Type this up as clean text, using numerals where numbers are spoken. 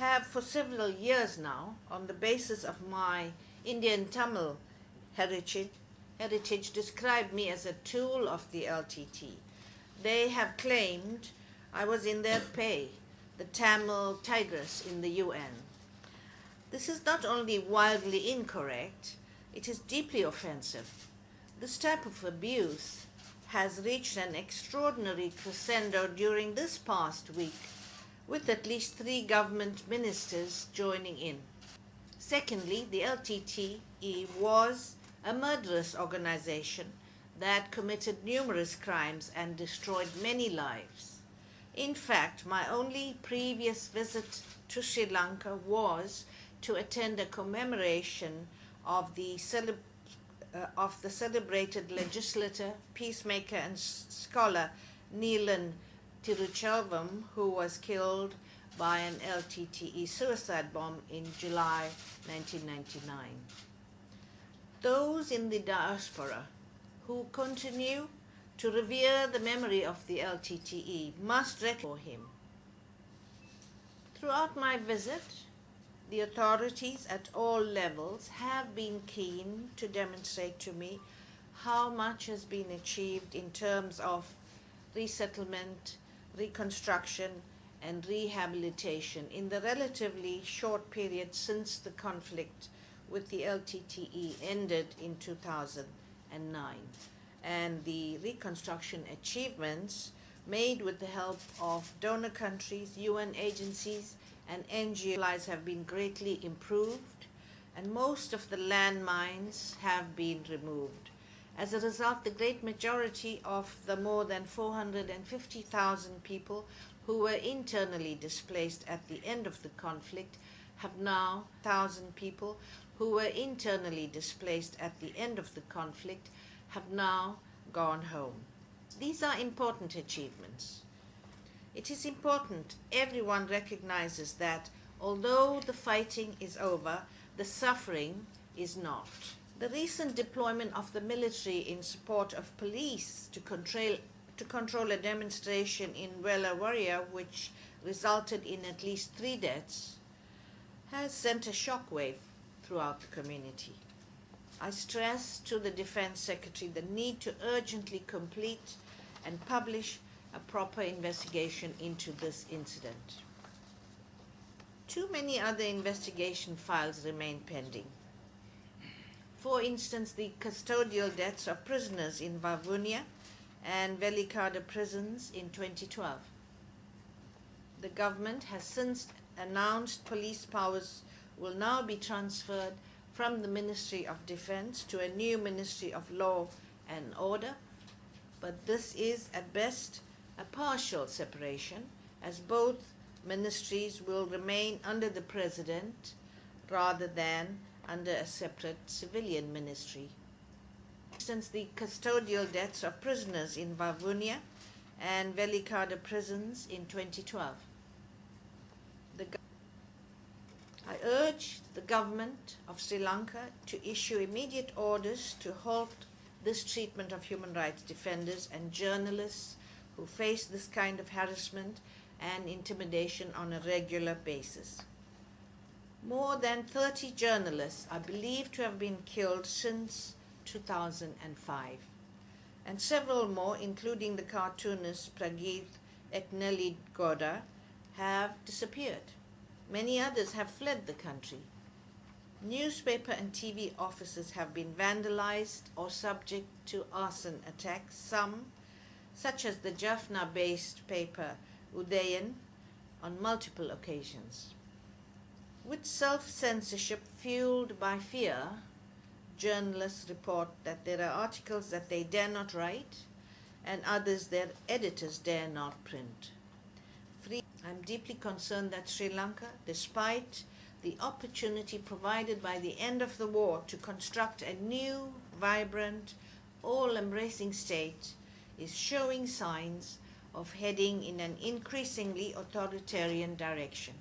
have for several years now, on the basis of my Indian Tamil heritage, described me as a tool of the LTT. They have claimed I was in their pay, the Tamil tigress in the UN. This is not only wildly incorrect, it is deeply offensive. This type of abuse has reached an extraordinary crescendo during this past week, with at least 3 government ministers joining in. Secondly, the LTTE was a murderous organization that committed numerous crimes and destroyed many lives. In fact, my only previous visit to Sri Lanka was to attend a commemoration of the celebrated legislator, peacemaker and scholar Neelan Tiruchelvam, who was killed by an LTTE suicide bomb in July 1999. Those in the diaspora who continue to revere the memory of the LTTE must recognize him. Throughout my visit, the authorities at all levels have been keen to demonstrate to me how much has been achieved in terms of resettlement, reconstruction, and rehabilitation in the relatively short period since the conflict with the LTTE ended in 2009, and the reconstruction achievements made with the help of donor countries, UN agencies, and NGOs have been greatly improved, and most of the landmines have been removed. As a result, the great majority of the more than 450,000 people who were internally displaced at the end of the conflict have now gone home. These are important achievements. It is important everyone recognizes that although the fighting is over, the suffering is not. The recent deployment of the military in support of police to control a demonstration in Wellawaria, which resulted in at least 3 deaths, has sent a shockwave throughout the community. I stress to the Defense Secretary the need to urgently complete and publish a proper investigation into this incident. Too many other investigation files remain pending. For instance, the custodial deaths of prisoners in Vavuniya and Velikada prisons in 2012. The government has since announced police powers will now be transferred from the Ministry of Defense to a new Ministry of Law and Order, but this is at best a partial separation, as both ministries will remain under the President rather than under a separate civilian ministry. For instance, the custodial deaths of prisoners in Vavuniya and Velikada prisons in 2012. I urge the government of Sri Lanka to issue immediate orders to halt this treatment of human rights defenders and journalists who face this kind of harassment and intimidation on a regular basis. More than 30 journalists are believed to have been killed since 2005, and several more, including the cartoonist Prageet Ekneli Goda, have disappeared. Many others have fled the country. Newspaper and TV offices have been vandalized or subject to arson attacks, some, such as the Jaffna-based paper Udayan, on multiple occasions. With self-censorship fueled by fear, journalists report that there are articles that they dare not write and others their editors dare not print. I'm deeply concerned that Sri Lanka, despite the opportunity provided by the end of the war to construct a new, vibrant, all-embracing state, is showing signs of heading in an increasingly authoritarian direction.